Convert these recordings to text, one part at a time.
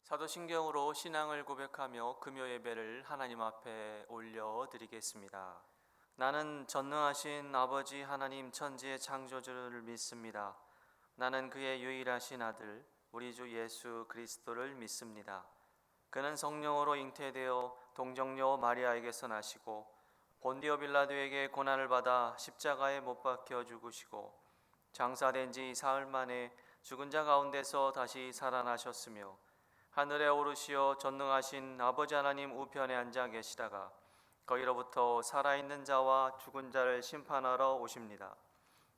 사도신경으로 신앙을 고백하며 금요 예배를 하나님 앞에 올려드리겠습니다. 나는 전능하신 아버지 하나님 천지의 창조주를 믿습니다. 나는 그의 유일하신 아들 우리 주 예수 그리스도를 믿습니다. 그는 성령으로 잉태되어 동정녀 마리아에게서 나시고 본디오 빌라도에게 고난을 받아 십자가에 못 박혀 죽으시고 장사된 지 사흘 만에 죽은 자 가운데서 다시 살아나셨으며 하늘에 오르시어 전능하신 아버지 하나님 우편에 앉아 계시다가 거기로부터 살아있는 자와 죽은 자를 심판하러 오십니다.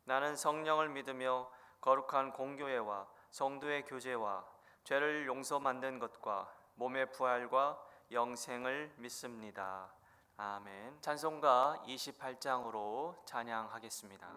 나는 성령을 믿으며 거룩한 공교회와 성도의 교제와 죄를 용서 만든 것과 몸의 부활과 영생을 믿습니다. 아멘. 찬송가 28장으로 찬양하겠습니다.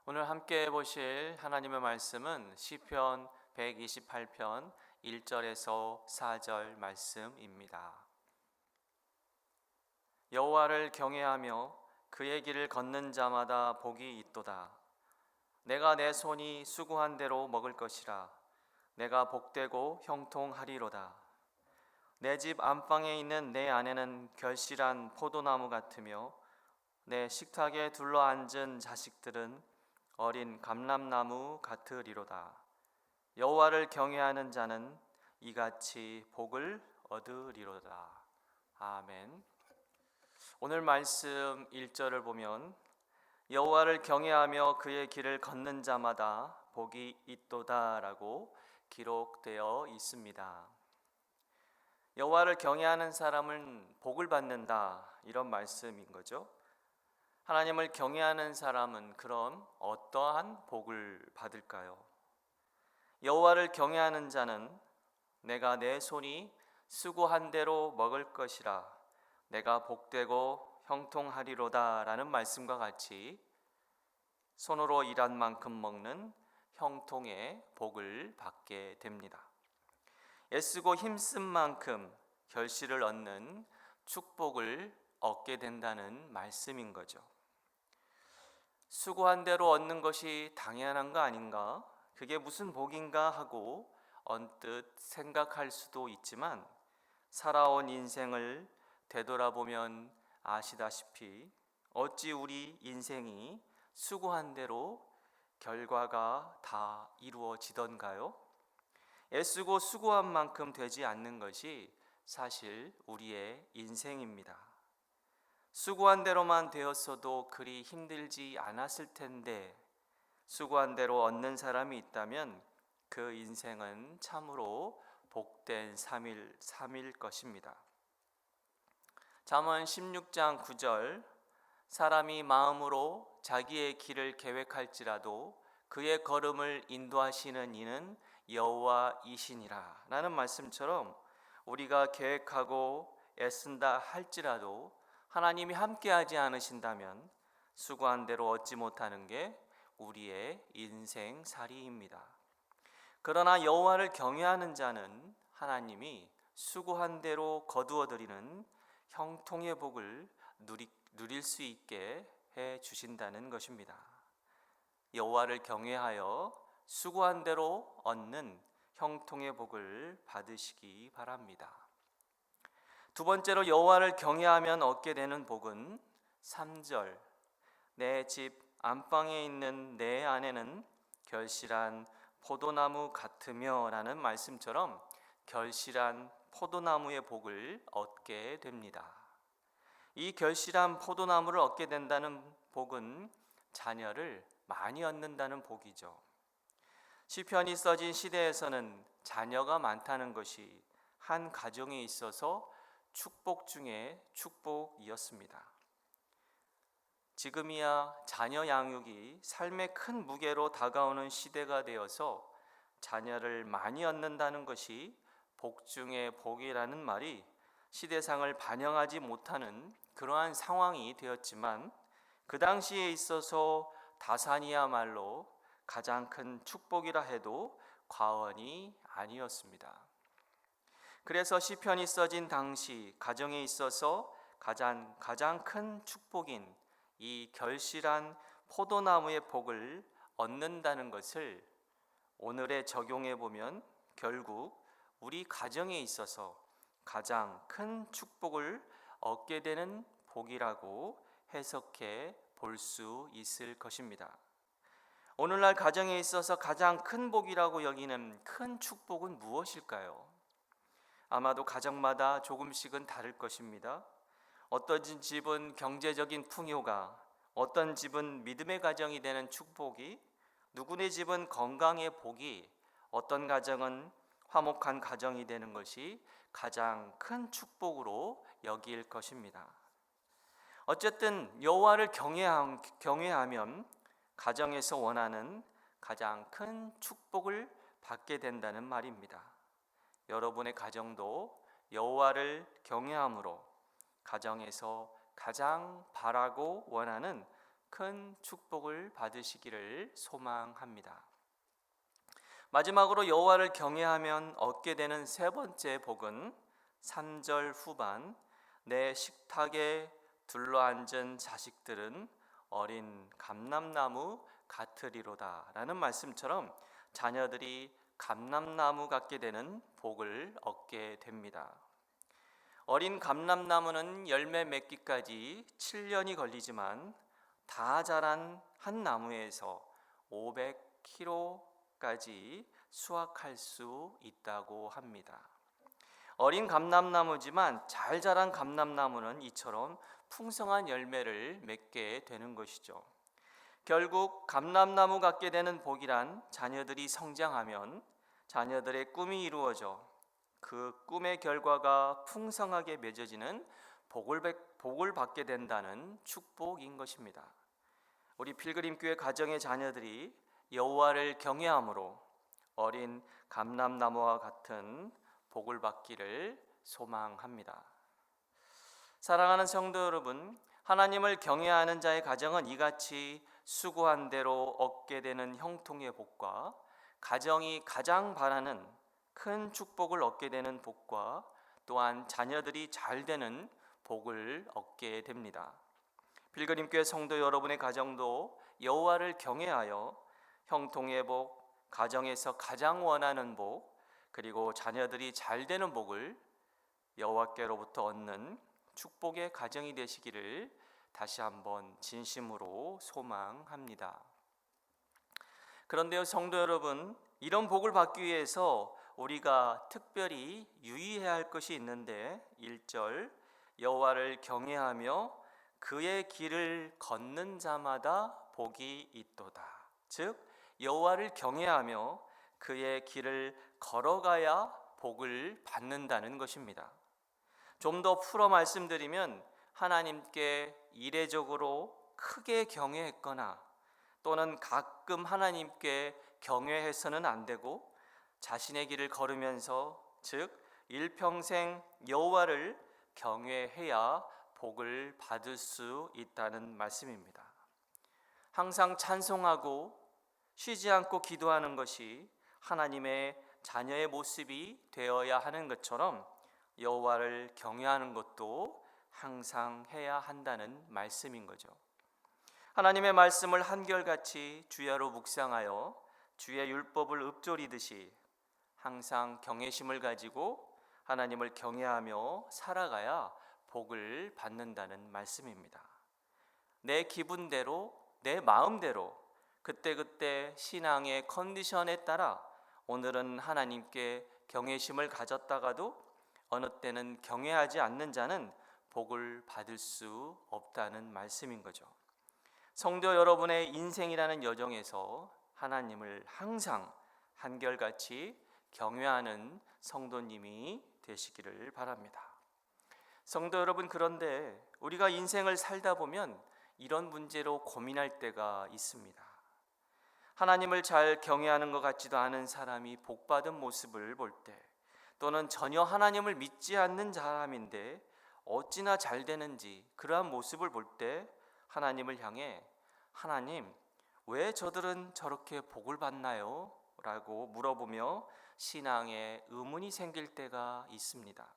오늘 함께 보실 하나님의 말씀은 시편 128편 1절에서 4절 말씀입니다. 여호와를 경외하며 그의 길을 걷는 자마다 복이 있도다. 내가 내 손이 수고한 대로 먹을 것이라. 내가 복되고 형통하리로다. 내 집 안방에 있는 내 아내는 결실한 포도나무 같으며 내 식탁에 둘러앉은 자식들은 어린 감람나무 같으리로다. 여호와를 경외하는 자는 이같이 복을 얻으리로다. 아멘. 오늘 말씀 1절을 보면 여호와를 경외하며 그의 길을 걷는 자마다 복이 있도다라고 기록되어 있습니다. 여호와를 경외하는 사람은 복을 받는다, 이런 말씀인 거죠. 하나님을 경외하는 사람은 그럼 어떠한 복을 받을까요? 여호와를 경외하는 자는 내가 내 손이 수고한 대로 먹을 것이라. 내가 복되고 형통하리로다 라는 말씀과 같이 손으로 일한 만큼 먹는 형통의 복을 받게 됩니다. 애쓰고 힘쓴 만큼 결실을 얻는 축복을 얻게 된다는 말씀인 거죠. 수고한 대로 얻는 것이 당연한 거 아닌가? 그게 무슨 복인가 하고 언뜻 생각할 수도 있지만 살아온 인생을 되돌아보면 아시다시피 어찌 우리 인생이 수고한 대로 결과가 다 이루어지던가요? 애쓰고 수고한 만큼 되지 않는 것이 사실 우리의 인생입니다. 수고한 대로만 되었어도 그리 힘들지 않았을 텐데 수고한 대로 얻는 사람이 있다면 그 인생은 참으로 복된 삶일 것입니다. 잠언 16장 9절 사람이 마음으로 자기의 길을 계획할지라도 그의 걸음을 인도하시는 이는 여호와이시니라 라는 말씀처럼 우리가 계획하고 애쓴다 할지라도 하나님이 함께하지 않으신다면 수고한 대로 얻지 못하는 게 우리의 인생살이입니다. 그러나 여호와를 경외하는 자는 하나님이 수고한 대로 거두어 드리는 형통의 복을 누릴 수 있게 해 주신다는 것입니다. 여호와를 경외하여 수고한 대로 얻는 형통의 복을 받으시기 바랍니다. 두 번째로 여호와를 경외하면 얻게 되는 복은 3절 내 집 안방에 있는 내 아내는 결실한 포도나무 같으며 라는 말씀처럼 결실한 포도나무의 복을 얻게 됩니다. 이 결실한 포도나무를 얻게 된다는 복은 자녀를 많이 얻는다는 복이죠. 시편이 써진 시대에서는 자녀가 많다는 것이 한 가정에 있어서 축복 중에 축복이었습니다. 지금이야 자녀 양육이 삶의 큰 무게로 다가오는 시대가 되어서 자녀를 많이 얻는다는 것이 복 중에 복이라는 말이 시대상을 반영하지 못하는 그러한 상황이 되었지만 그 당시에 있어서 다산이야말로 가장 큰 축복이라 해도 과언이 아니었습니다. 그래서 시편이 써진 당시 가정에 있어서 가장 큰 축복인 이 결실한 포도나무의 복을 얻는다는 것을 오늘에 적용해 보면 결국 우리 가정에 있어서 가장 큰 축복을 얻게 되는 복이라고 해석해 볼 수 있을 것입니다. 오늘날 가정에 있어서 가장 큰 복이라고 여기는 큰 축복은 무엇일까요? 아마도 가정마다 조금씩은 다를 것입니다. 어떤 집은 경제적인 풍요가, 어떤 집은 믿음의 가정이 되는 축복이, 누구네 집은 건강의 복이, 어떤 가정은 화목한 가정이 되는 것이 가장 큰 축복으로 여길 것입니다. 어쨌든 여호와를 경외하면 가정에서 원하는 가장 큰 축복을 받게 된다는 말입니다. 여러분의 가정도 여호와를 경외함으로 가정에서 가장 바라고 원하는 큰 축복을 받으시기를 소망합니다. 마지막으로 여호와를 경외하면 얻게 되는 세 번째 복은 3절 후반 내 식탁에 둘러앉은 자식들은 어린 감람나무 같으리로다 라는 말씀처럼 자녀들이 감람나무 같게 되는 복을 얻게 됩니다. 어린 감람나무는 열매 맺기까지 7년이 걸리지만 다 자란 한 나무에서 500kg까지 수확할 수 있다고 합니다. 어린 감람나무지만 잘 자란 감람나무는 이처럼 풍성한 열매를 맺게 되는 것이죠. 결국 감람나무 같게 되는 복이란 자녀들이 성장하면 자녀들의 꿈이 이루어져 그 꿈의 결과가 풍성하게 맺어지는 복을 받게 된다는 축복인 것입니다. 우리 필그림교회 가정의 자녀들이 여호와를 경외함으로 어린 감람나무와 같은 복을 받기를 소망합니다. 사랑하는 성도 여러분, 하나님을 경외하는 자의 가정은 이같이 수고한 대로 얻게 되는 형통의 복과 가정이 가장 바라는 큰 축복을 얻게 되는 복과 또한 자녀들이 잘 되는 복을 얻게 됩니다. 필그림교회 성도 여러분의 가정도 여호와를 경외하여 형통의 복, 가정에서 가장 원하는 복, 그리고 자녀들이 잘 되는 복을 여호와께로부터 얻는 축복의 가정이 되시기를 다시 한번 진심으로 소망합니다. 그런데요, 성도 여러분, 이런 복을 받기 위해서 우리가 특별히 유의해야 할 것이 있는데 1절 여호와를 경외하며 그의 길을 걷는 자마다 복이 있도다. 즉 여호와를 경외하며 그의 길을 걸어가야 복을 받는다는 것입니다. 좀 더 풀어 말씀드리면 하나님께 이례적으로 크게 경외했거나 또는 가끔 하나님께 경외해서는 안 되고 자신의 길을 걸으면서 즉 일평생 여호와를 경외해야 복을 받을 수 있다는 말씀입니다. 항상 찬송하고 쉬지 않고 기도하는 것이 하나님의 자녀의 모습이 되어야 하는 것처럼 여호와를 경외하는 것도 항상 해야 한다는 말씀인 거죠. 하나님의 말씀을 한결같이 주야로 묵상하여 주의 율법을 읊조리듯이 항상 경외심을 가지고 하나님을 경외하며 살아가야 복을 받는다는 말씀입니다. 내 기분대로, 내 마음대로 그때그때 신앙의 컨디션에 따라 오늘은 하나님께 경외심을 가졌다가도 어느 때는 경외하지 않는 자는 복을 받을 수 없다는 말씀인 거죠. 성도 여러분의 인생이라는 여정에서 하나님을 항상 한결같이 경외하는 성도님이 되시기를 바랍니다. 성도 여러분, 그런데 우리가 인생을 살다 보면 이런 문제로 고민할 때가 있습니다. 하나님을 잘 경외하는 것 같지도 않은 사람이 복받은 모습을 볼 때, 또는 전혀 하나님을 믿지 않는 사람인데 어찌나 잘 되는지 그러한 모습을 볼 때 하나님을 향해 하나님, 왜 저들은 저렇게 복을 받나요? 라고 물어보며 신앙에 의문이 생길 때가 있습니다.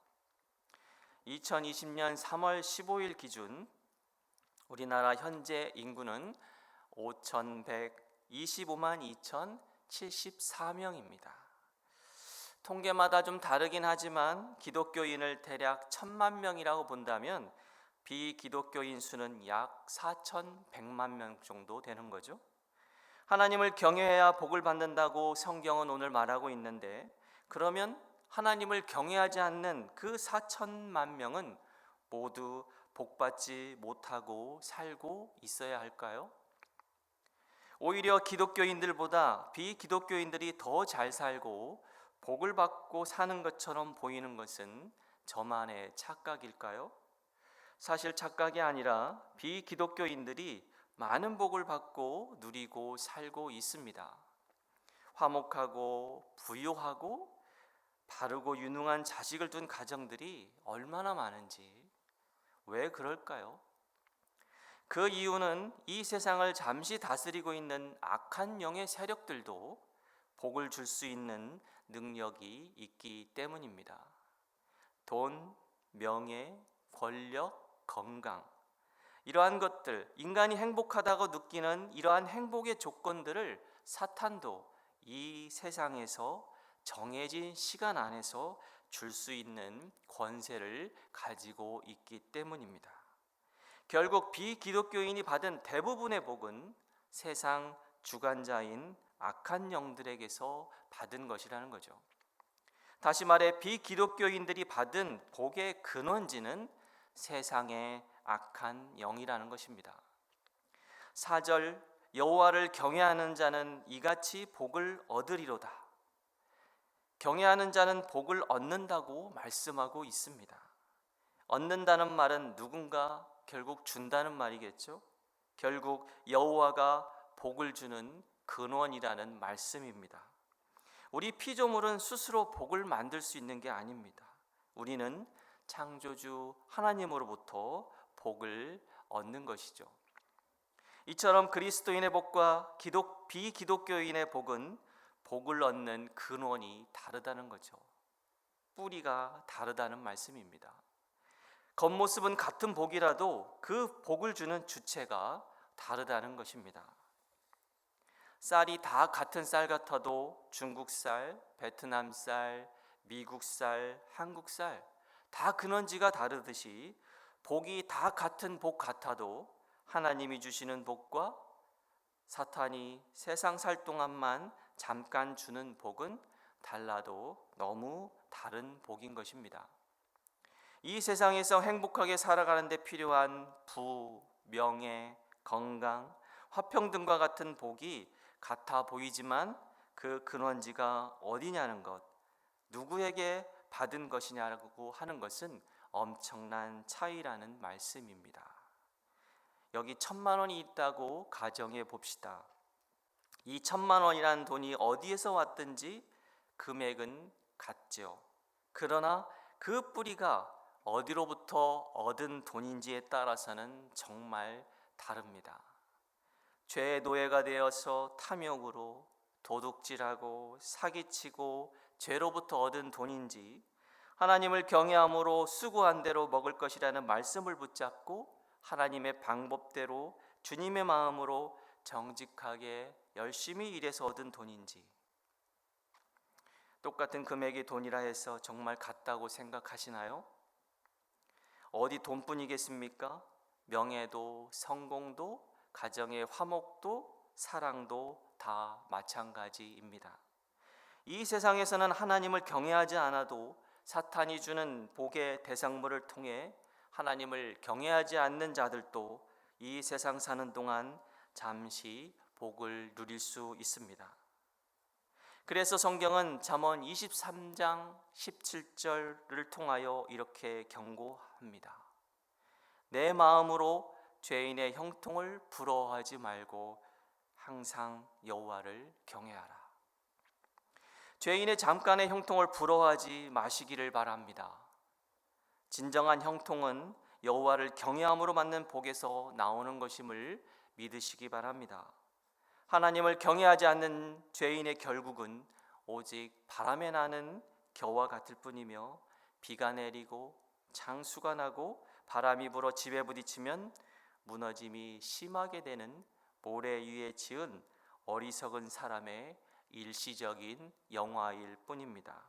2020년 3월 15일 기준 우리나라 현재 인구는 5,125만 2,074명입니다. 통계마다 좀 다르긴 하지만 기독교인을 대략 1,000만 명이라고 본다면 비기독교인 수는 약 4,100만 명 정도 되는 거죠. 하나님을 경외해야 복을 받는다고 성경은 오늘 말하고 있는데, 그러면 하나님을 경외하지 않는 그 4천만 명은 모두 복받지 못하고 살고 있어야 할까요? 오히려 기독교인들보다 비기독교인들이 더 잘 살고 복을 받고 사는 것처럼 보이는 것은 저만의 착각일까요? 사실 착각이 아니라 비기독교인들이 많은 복을 받고 누리고 살고 있습니다. 화목하고 부유하고 바르고 유능한 자식을 둔 가정들이 얼마나 많은지. 왜 그럴까요? 그 이유는 이 세상을 잠시 다스리고 있는 악한 영의 세력들도 복을 줄 수 있는 능력이 있기 때문입니다. 돈, 명예, 권력, 건강, 이러한 것들, 인간이 행복하다고 느끼는 이러한 행복의 조건들을 사탄도 이 세상에서 정해진 시간 안에서 줄 수 있는 권세를 가지고 있기 때문입니다. 결국 비기독교인이 받은 대부분의 복은 세상 주관자인 악한 영들에게서 받은 것이라는 거죠. 다시 말해 비기독교인들이 받은 복의 근원지는 세상의 악한 영이라는 것입니다. 4절 여호와를 경외하는 자는 이같이 복을 얻으리로다. 경외하는 자는 복을 얻는다고 말씀하고 있습니다. 얻는다는 말은 누군가 결국 준다는 말이겠죠. 결국 여호와가 복을 주는 근원이라는 말씀입니다. 우리 피조물은 스스로 복을 만들 수 있는 게 아닙니다. 우리는 창조주 하나님으로부터 복을 얻는 것이죠. 이처럼 그리스도인의 복과 비기독교인의 복은 복을 얻는 근원이 다르다는 거죠. 뿌리가 다르다는 말씀입니다. 겉모습은 같은 복이라도 그 복을 주는 주체가 다르다는 것입니다. 쌀이 다 같은 쌀 같아도 중국 쌀, 베트남 쌀, 미국 쌀, 한국 쌀 다 근원지가 다르듯이 복이 다 같은 복 같아도 하나님이 주시는 복과 사탄이 세상 살 동안만 잠깐 주는 복은 달라도 너무 다른 복인 것입니다. 이 세상에서 행복하게 살아가는 데 필요한 부, 명예, 건강, 화평 등과 같은 복이 같아 보이지만 그 근원지가 어디냐는 것, 누구에게 받은 것이냐고 하는 것은 엄청난 차이라는 말씀입니다. 여기 1,000만 원이 있다고 가정해 봅시다. 이 1,000만 원이라는 돈이 어디에서 왔든지 금액은 같죠. 그러나 그 뿌리가 어디로부터 얻은 돈인지에 따라서는 정말 다릅니다. 죄의 노예가 되어서 탐욕으로 도둑질하고 사기치고 죄로부터 얻은 돈인지, 하나님을 경외함으로 수고한 대로 먹을 것이라는 말씀을 붙잡고 하나님의 방법대로 주님의 마음으로 정직하게 열심히 일해서 얻은 돈인지, 똑같은 금액의 돈이라 해서 정말 같다고 생각하시나요? 어디 돈뿐이겠습니까? 명예도, 성공도, 가정의 화목도, 사랑도 다 마찬가지입니다. 이 세상에서는 하나님을 경외하지 않아도 사탄이 주는 복의 대상물을 통해 하나님을 경외하지 않는 자들도 이 세상 사는 동안 잠시 복을 누릴 수 있습니다. 그래서 성경은 잠언 23장 17절을 통하여 이렇게 경고합니다. 내 마음으로 죄인의 형통을 부러워하지 말고 항상 여호와를 경외하라. 죄인의 잠깐의 형통을 부러워하지 마시기를 바랍니다. 진정한 형통은 여호와를 경외함으로 받는 복에서 나오는 것임을 믿으시기 바랍니다. 하나님을 경외하지 않는 죄인의 결국은 오직 바람에 나는 겨와 같을 뿐이며, 비가 내리고 장수가 나고 바람이 불어 집에 부딪히면 무너짐이 심하게 되는 모래 위에 지은 어리석은 사람의 일시적인 영화일 뿐입니다.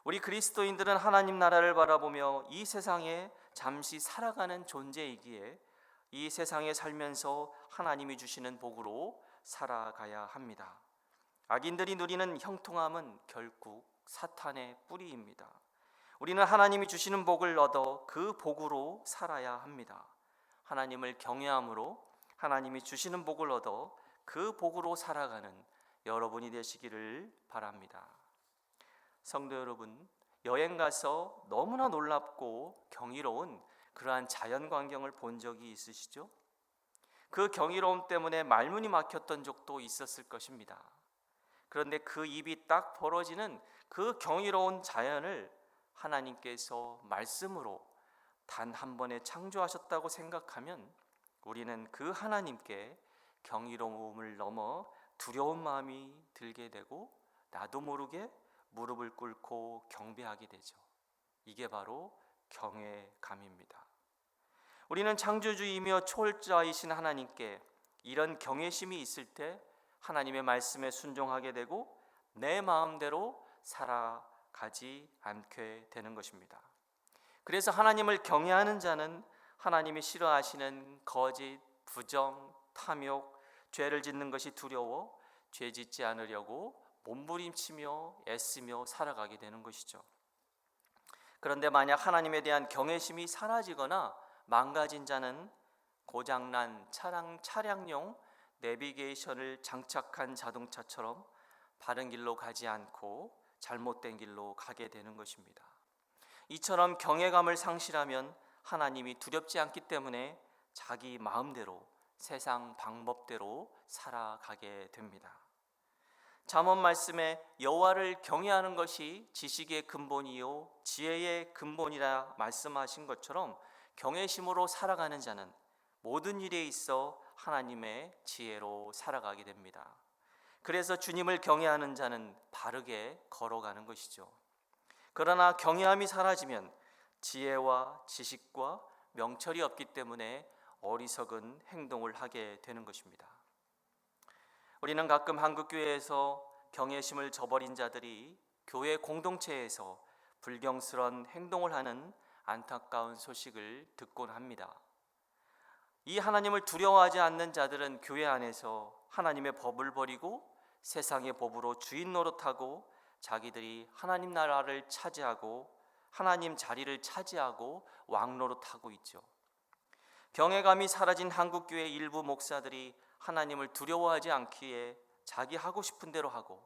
우리 그리스도인들은 하나님 나라를 바라보며 이 세상에 잠시 살아가는 존재이기에 이 세상에 살면서 하나님이 주시는 복으로 살아가야 합니다. 악인들이 누리는 형통함은 결국 사탄의 뿌리입니다. 우리는 하나님이 주시는 복을 얻어 그 복으로 살아야 합니다. 하나님을 경외함으로 하나님이 주시는 복을 얻어 그 복으로 살아가는 여러분이 되시기를 바랍니다. 성도 여러분, 여행 가서 너무나 놀랍고 경이로운 그러한 자연 광경을 본 적이 있으시죠? 그 경이로움 때문에 말문이 막혔던 적도 있었을 것입니다. 그런데 그 입이 딱 벌어지는 그 경이로운 자연을 하나님께서 말씀으로 단 한 번에 창조하셨다고 생각하면 우리는 그 하나님께 경이로움을 넘어 두려운 마음이 들게 되고 나도 모르게 무릎을 꿇고 경배하게 되죠. 이게 바로 경외감입니다. 우리는 창조주이며 초월자이신 하나님께 이런 경외심이 있을 때 하나님의 말씀에 순종하게 되고 내 마음대로 살아가지 않게 되는 것입니다. 그래서 하나님을 경외하는 자는 하나님이 싫어하시는 거짓, 부정, 탐욕, 죄를 짓는 것이 두려워 죄 짓지 않으려고 몸부림치며 애쓰며 살아가게 되는 것이죠. 그런데 만약 하나님에 대한 경외심이 사라지거나 망가진 자는 고장난 차량용 내비게이션을 장착한 자동차처럼 바른 길로 가지 않고 잘못된 길로 가게 되는 것입니다. 이처럼 경외감을 상실하면 하나님이 두렵지 않기 때문에 자기 마음대로 세상 방법대로 살아가게 됩니다. 잠언 말씀에 여호와를 경외하는 것이 지식의 근본이요 지혜의 근본이라 말씀하신 것처럼 경외심으로 살아가는 자는 모든 일에 있어 하나님의 지혜로 살아가게 됩니다. 그래서 주님을 경외하는 자는 바르게 걸어가는 것이죠. 그러나 경외함이 사라지면 지혜와 지식과 명철이 없기 때문에 어리석은 행동을 하게 되는 것입니다. 우리는 가끔 한국교회에서 경외심을 저버린 자들이 교회 공동체에서 불경스러운 행동을 하는 안타까운 소식을 듣곤 합니다. 이 하나님을 두려워하지 않는 자들은 교회 안에서 하나님의 법을 버리고 세상의 법으로 주인 노릇하고 자기들이 하나님 나라를 차지하고 하나님 자리를 차지하고 왕노릇하고 있죠. 경외감이 사라진 한국교회 일부 목사들이 하나님을 두려워하지 않기에 자기 하고 싶은 대로 하고,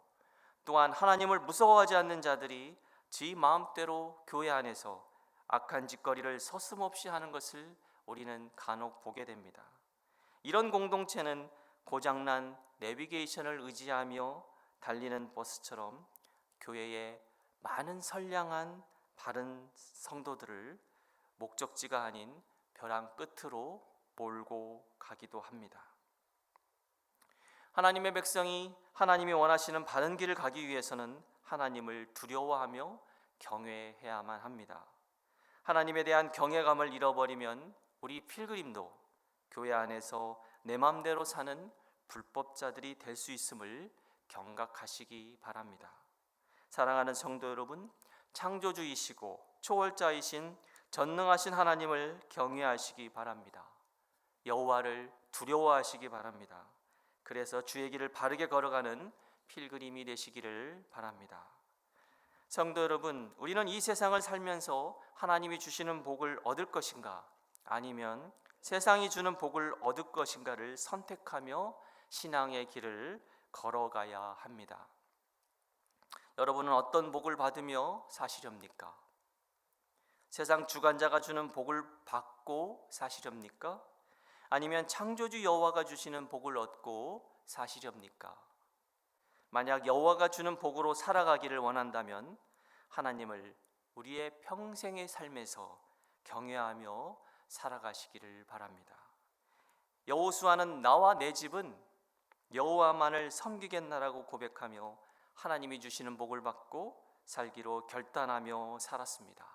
또한 하나님을 무서워하지 않는 자들이 지 마음대로 교회 안에서 악한 짓거리를 서슴없이 하는 것을 우리는 간혹 보게 됩니다. 이런 공동체는 고장난 내비게이션을 의지하며 달리는 버스처럼 교회에 많은 선량한 바른 성도들을 목적지가 아닌 벼랑 끝으로 몰고 가기도 합니다. 하나님의 백성이 하나님이 원하시는 바른 길을 가기 위해서는 하나님을 두려워하며 경외해야만 합니다. 하나님에 대한 경외감을 잃어버리면 우리 필그림도 교회 안에서 내 맘대로 사는 불법자들이 될 수 있음을 경각하시기 바랍니다. 사랑하는 성도 여러분, 창조주이시고 초월자이신 전능하신 하나님을 경외하시기 바랍니다. 여호와를 두려워하시기 바랍니다. 그래서 주의 길을 바르게 걸어가는 필그림이 되시기를 바랍니다. 성도 여러분, 우리는 이 세상을 살면서 하나님이 주시는 복을 얻을 것인가, 아니면 세상이 주는 복을 얻을 것인가를 선택하며 신앙의 길을 걸어가야 합니다. 여러분은 어떤 복을 받으며 사시렵니까? 세상 주관자가 주는 복을 받고 사시렵니까? 아니면 창조주 여호와가 주시는 복을 얻고 사시렵니까? 만약 여호와가 주는 복으로 살아가기를 원한다면 하나님을 우리의 평생의 삶에서 경외하며 살아가시기를 바랍니다. 여호수아는 나와 내 집은 여호와만을 섬기겠나라고 고백하며 하나님이 주시는 복을 받고 살기로 결단하며 살았습니다.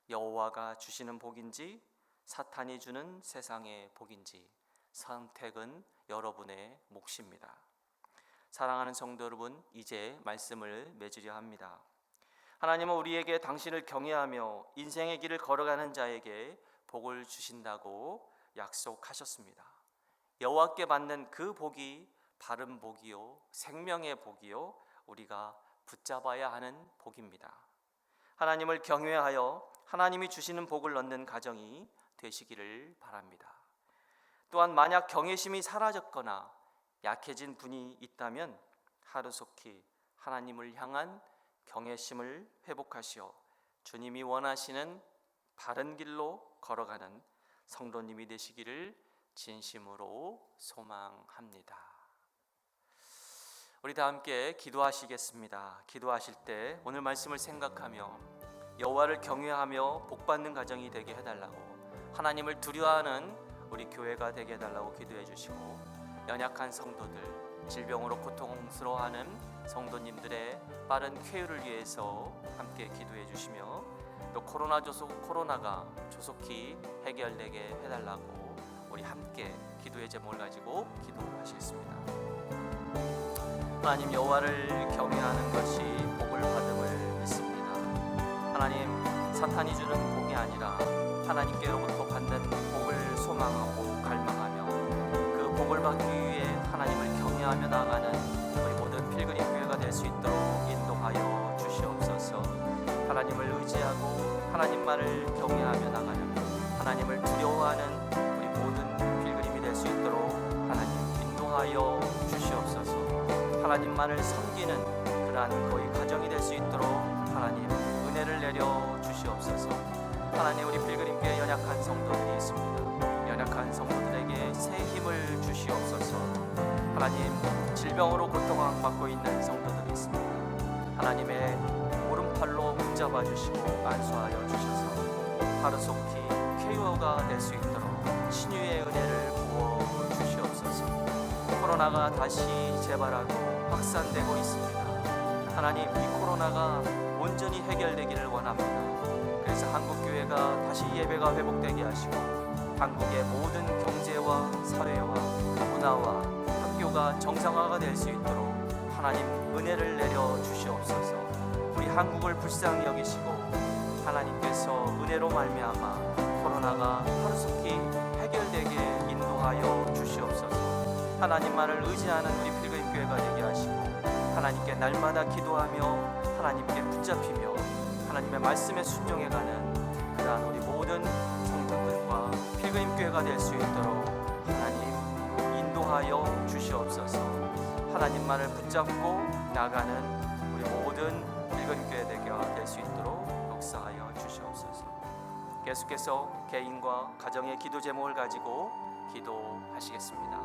여호와가 주시는 복인지 사탄이 주는 세상의 복인지 선택은 여러분의 몫입니다. 사랑하는 성도 여러분, 이제 말씀을 맺으려 합니다. 하나님은 우리에게 당신을 경외하며 인생의 길을 걸어가는 자에게 복을 주신다고 약속하셨습니다. 여호와께 받는 그 복이 바른 복이요, 생명의 복이요, 우리가 붙잡아야 하는 복입니다. 하나님을 경외하여 하나님이 주시는 복을 얻는 가정이 되시기를 바랍니다. 또한 만약 경외심이 사라졌거나 약해진 분이 있다면 하루속히 하나님을 향한 경외심을 회복하시어 주님이 원하시는 바른 길로 걸어가는 성도님이 되시기를 진심으로 소망합니다. 우리 다 함께 기도하시겠습니다. 기도하실 때 오늘 말씀을 생각하며 여호와를 경외하며 복받는 가정이 되게 해달라고, 하나님을 두려워하는 우리 교회가 되게 해달라고 기도해 주시고, 연약한 성도들, 질병으로 고통스러워하는 성도님들의 빠른 쾌유를 위해서 함께 기도해 주시며, 또 코로나가 조속히 해결되게 해달라고 우리 함께 기도의 제목을 가지고 기도하시겠습니다. 하나님, 여호와를 경외하는 것이 복을 받음을 믿습니다. 하나님, 사탄이 주는 복이 아니라 하나님께로부터 받는 복을 소망하고 갈망하며 그 복을 받기 위해 하나님을 경외하며 나아가는 우리 모든 필그림 교회가 될 수 있도록 인도하여 주시옵소서. 하나님을 의지하고 하나님만을 경외하며 나가는, 하나님을 두려워하는 우리 모든 필그림이 될 수 있도록 하나님 인도하여 주시옵소서. 하나님만을 섬기는 그러한 거의 가정이 될 수 있도록 하나님 은혜를 내려 주시옵소서. 하나님, 우리 필그림교회 연약한 성도들이 있습니다. 연약한 성도들에게 새 힘을 주시옵소서. 하나님, 질병으로 고통받고 있는 성도들이 있습니다. 하나님의 오른팔로 붙잡아 주시고 안수하여 주셔서 하루속히 쾌유가 될 수 있도록 신유의 은혜를 부어 주시옵소서. 코로나가 다시 재발하고 확산되고 있습니다. 하나님, 이 코로나가 온전히 해결되기를 원합니다. 그래서 한국교회가 다시 예배가 회복되게 하시고 한국의 모든 경제와 사회와 문화와 학교가 정상화가 될 수 있도록 하나님 은혜를 내려 주시옵소서. 우리 한국을 불쌍히 여기시고 하나님께서 은혜로 말미암아 코로나가 하루속히 해결되게 인도하여 주시옵소서. 하나님만을 의지하는 우리 필그림 교회가 되게 하시고 하나님께 날마다 기도하며 하나님께 붙잡히며 하나님의 말씀에 순종해가는 그러한 우리 모든 성도들과 필그림교회가 될 수 있도록 하나님 인도하여 주시옵소서. 하나님만을 붙잡고 나가는 우리 모든 필그림교회가 될 수 있도록 역사하여 주시옵소서. 계속해서 개인과 가정의 기도 제목을 가지고 기도하시겠습니다.